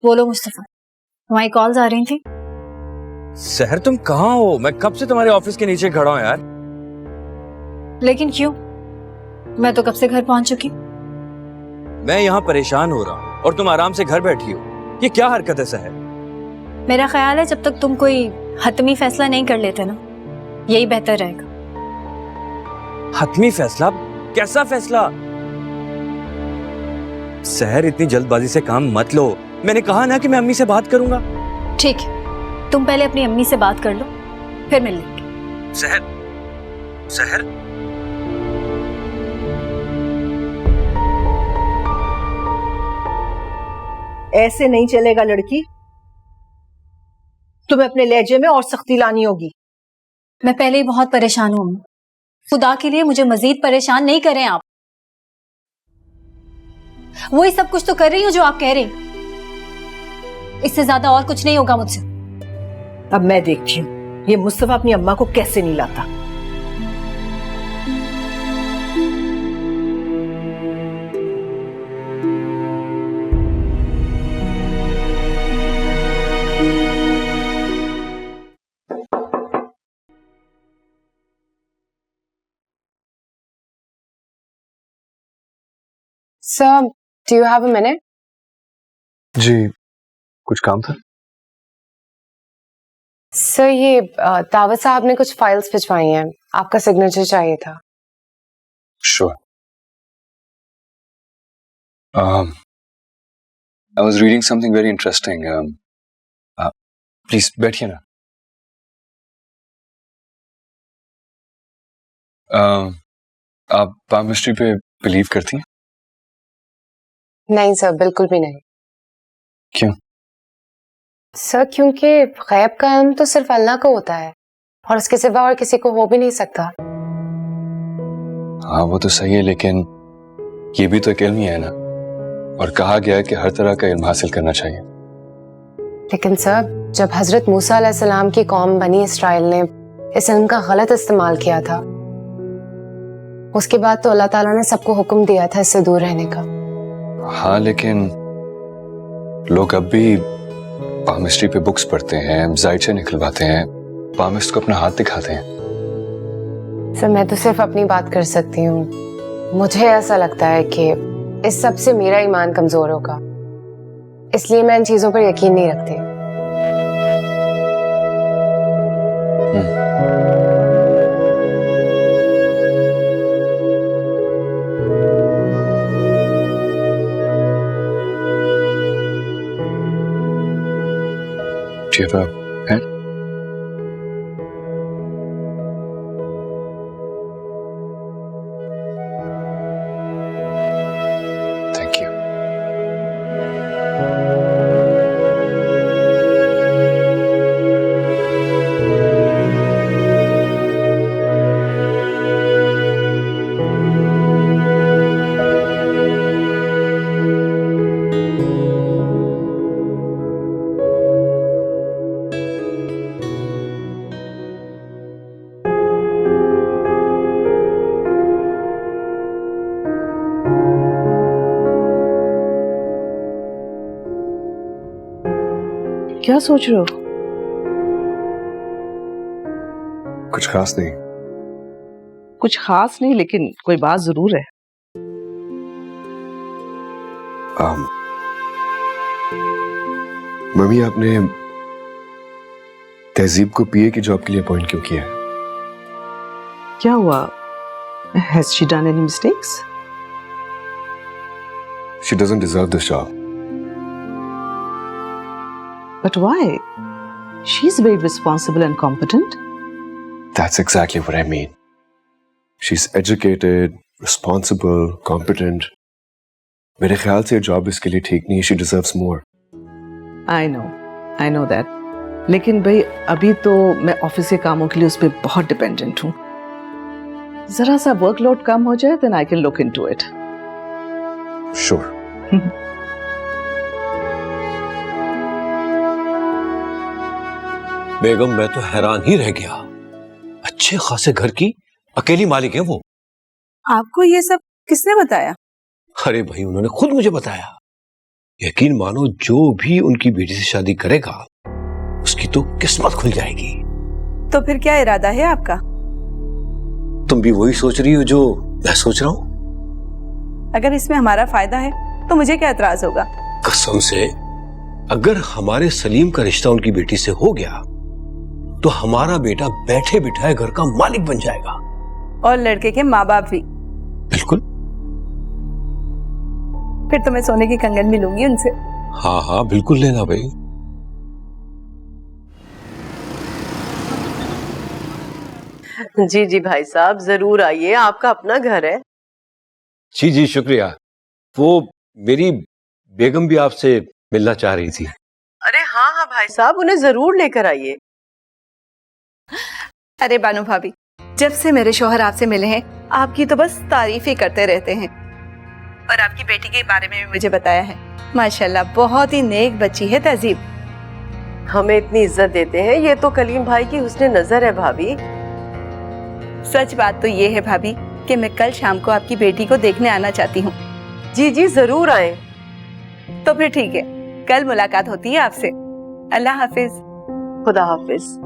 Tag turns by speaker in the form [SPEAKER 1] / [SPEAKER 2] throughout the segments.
[SPEAKER 1] बोलो मुस्तफा, तुम्हारी कॉल्स आ रही थी?
[SPEAKER 2] सहर तुम कहाँ हो? मैं कब से तुम्हारे ऑफिस के नीचे खड़ा हूँ यार।
[SPEAKER 1] लेकिन क्यों? मैं तो कब से घर पहुंच चुकी।
[SPEAKER 2] मैं यहाँ परेशान हो रहा हूँ और तुम आराम से घर बैठी हो। ये क्या हरकत है सहर?
[SPEAKER 1] मेरा ख्याल है जब तक तुम कोई हतमी फैसला नहीं कर लेते ना, यही बेहतर रहेगा।
[SPEAKER 2] हतमी फैसला? कैसा फैसला? सहर इतनी जल्दबाजी से काम मत लो। मैंने कहा ना कि मैं अम्मी से बात करूंगा।
[SPEAKER 1] ठीक है, तुम पहले अपनी अम्मी से बात कर लो, फिर मिल लेंगे।
[SPEAKER 2] सहर, सहर,
[SPEAKER 3] ऐसे नहीं चलेगा लड़की, तुम्हें अपने लहजे में और सख्ती लानी होगी।
[SPEAKER 1] मैं पहले ही बहुत परेशान हूँ अम्मी, खुदा के लिए मुझे मजीद परेशान नहीं करें आप। वही सब कुछ तो कर रही हूँ जो आप कह रहे हैं, इससे ज्यादा और कुछ नहीं होगा मुझसे।
[SPEAKER 3] अब मैं देखती हूँ ये मुस्तफा अपनी अम्मा को कैसे नहीं लाता।
[SPEAKER 4] Sir, do you have a minute?
[SPEAKER 5] जी, कुछ काम था?
[SPEAKER 4] सर ये दावत साहब ने कुछ फाइल्स भिजवाई हैं, आपका सिग्नेचर चाहिए था।
[SPEAKER 5] Sure. I was reading something very interesting. Please बैठिए ना। आप पामिस्ट्री पे बिलीव करती हैं?
[SPEAKER 4] नहीं सर, बिल्कुल भी नहीं।
[SPEAKER 5] क्यों?
[SPEAKER 4] सर क्योंकि गैब का इल्म तो सिर्फ अल्लाह को होता है और उसके सिवा और किसी को हो भी नहीं सकता।
[SPEAKER 5] हाँ वो तो सही है, लेकिन ये भी तो एक इल्म ही है ना, और कहा गया है कि हर तरह का इल्म हासिल करना चाहिए।
[SPEAKER 4] लेकिन सर जब हजरत मूसा अलैहिस्सलाम की कौम बनी इसराइल ने इस इल्म का गलत इस्तेमाल किया था, उसके बाद तो अल्लाह ताला ने सबको हुक्म दिया था इससे दूर रहने का।
[SPEAKER 5] हाँ लेकिन लोग अब भी पामिस्ट्री पे बुक्स पढ़ते हैं, जायचे निकलवाते हैं, पामिस्ट को अपना हाथ दिखाते हैं।
[SPEAKER 4] सर मैं तो सिर्फ अपनी बात कर सकती हूँ। मुझे ऐसा लगता है कि इस सब से मेरा ईमान कमजोर होगा, इसलिए मैं इन चीजों पर यकीन नहीं रखती।
[SPEAKER 5] Do you have a pen? Thank you.
[SPEAKER 3] क्या सोच रहे हो?
[SPEAKER 5] कुछ खास नहीं।
[SPEAKER 6] कुछ खास नहीं, लेकिन कोई बात जरूर है।
[SPEAKER 5] मम्मी आपने तहजीब को पीए की जॉब के लिए अपॉइंट क्यों किया है?
[SPEAKER 6] क्या हुआ? Has she done any mistakes?
[SPEAKER 5] She doesn't deserve this job.
[SPEAKER 6] But why? She's very responsible and competent.
[SPEAKER 5] That's exactly what I mean. She's educated, responsible, competent. मेरे ख्याल से जॉब इसके लिए ठीक नहीं है. She deserves more.
[SPEAKER 6] I know that. लेकिन भाई अभी तो मैं ऑफिस के कामों के लिए उस पर बहुत डिपेंडेंट हूँ। जरा सा वर्कलोड कम हो जाए, then I can look into it.
[SPEAKER 5] Sure.
[SPEAKER 2] बेगम मैं तो हैरान ही रह गया। अच्छे खासे घर की अकेली मालिक है वो।
[SPEAKER 7] आपको ये सब किसने बताया?
[SPEAKER 2] अरे भाई उन्होंने खुद मुझे बताया।
[SPEAKER 7] यकीन मानो जो भी उनकी बेटी से शादी करेगा उसकी तो किस्मत खुल जाएगी।
[SPEAKER 8] तो फिर क्या इरादा है आपका?
[SPEAKER 7] तुम भी वही सोच रही हो जो मैं सोच रहा हूँ?
[SPEAKER 8] अगर इसमें हमारा फायदा है तो मुझे क्या एतराज होगा?
[SPEAKER 7] कसम से, अगर हमारे सलीम का रिश्ता उनकी बेटी से हो गया तो हमारा बेटा बैठे बिठाए घर का मालिक बन जाएगा।
[SPEAKER 8] और लड़के के माँ बाप भी।
[SPEAKER 7] बिल्कुल।
[SPEAKER 8] फिर तो मैं सोने की कंगन भी लूंगी उनसे।
[SPEAKER 7] हाँ हाँ बिल्कुल लेना भाई।
[SPEAKER 3] जी जी भाई साहब, जरूर आइए, आपका अपना घर है।
[SPEAKER 7] जी जी शुक्रिया। वो मेरी बेगम भी आपसे मिलना चाह रही थी।
[SPEAKER 3] अरे हाँ हाँ भाई साहब, उन्हें जरूर लेकर आइए।
[SPEAKER 8] अरे बानू भाभी, जब से मेरे शौहर आपसे मिले हैं आपकी तो बस तारीफ ही करते रहते हैं। और आपकी बेटी के बारे में भी मुझे बताया है। माशाल्लाह बहुत ही नेक बच्ची है, तहजीब।
[SPEAKER 3] हमें इतनी इज्जत देते हैं, ये तो कलीम भाई की हुस्न नजर है भाभी।
[SPEAKER 8] सच बात तो ये है भाभी कि मैं कल शाम को आपकी बेटी को देखने आना चाहती हूँ।
[SPEAKER 3] जी जी जरूर आए।
[SPEAKER 8] तो फिर ठीक है, कल मुलाकात होती है आपसे। अल्लाह हाफिज।
[SPEAKER 3] खुदा हाफिज।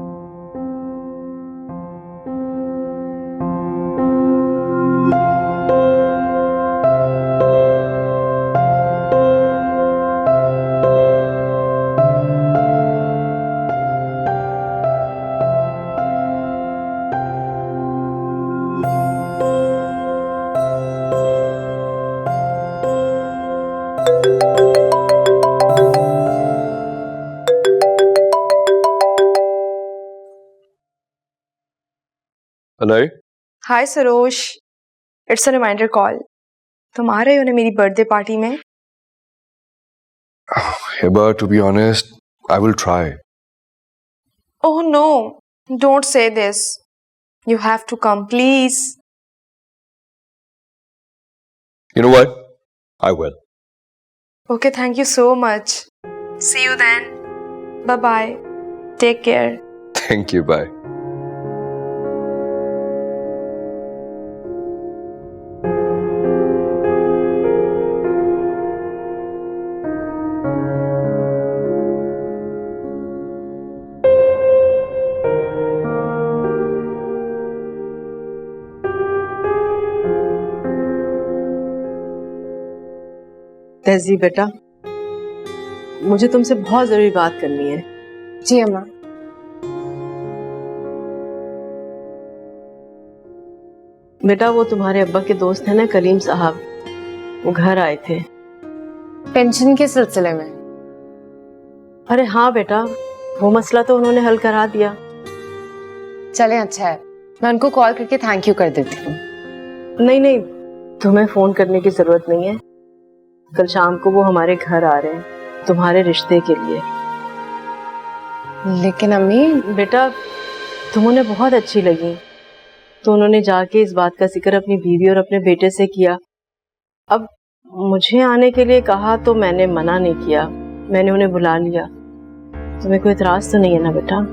[SPEAKER 5] Anay,
[SPEAKER 9] hi Saroj, it's a reminder call. तुम आ रहे हो ना मेरी बर्थडे पार्टी में?
[SPEAKER 5] Hiba, to be honest, I will try.
[SPEAKER 9] Oh no, don't say this. You have to come please.
[SPEAKER 5] You know what? I will.
[SPEAKER 9] Okay, thank you so much. See you then. Bye bye. Take care.
[SPEAKER 5] Thank you, bye.
[SPEAKER 3] तहजीब बेटा, मुझे तुमसे बहुत जरूरी बात करनी है।
[SPEAKER 4] जी अम्मा।
[SPEAKER 3] बेटा, वो तुम्हारे अब्बा के दोस्त है ना कलीम साहब, वो घर आए थे।
[SPEAKER 4] पेंशन के सिलसिले में?
[SPEAKER 3] अरे हाँ बेटा, वो मसला तो उन्होंने हल करा दिया।
[SPEAKER 4] चले, अच्छा है, मैं उनको कॉल करके थैंक यू कर देती हूँ।
[SPEAKER 3] नहीं नहीं, तुम्हें फोन करने की जरूरत नहीं है। कल शाम को वो हमारे घर आ रहे हैं तुम्हारे रिश्ते के लिए।
[SPEAKER 4] लेकिन अम्मी,
[SPEAKER 3] बेटा तुम उन्हें बहुत अच्छी लगी तो उन्होंने जाके इस बात का जिक्र अपनी बीवी और अपने बेटे से किया। अब मुझे आने के लिए कहा तो मैंने मना नहीं किया, मैंने उन्हें बुला लिया। तुम्हें कोई इतराज तो नहीं है ना बेटा?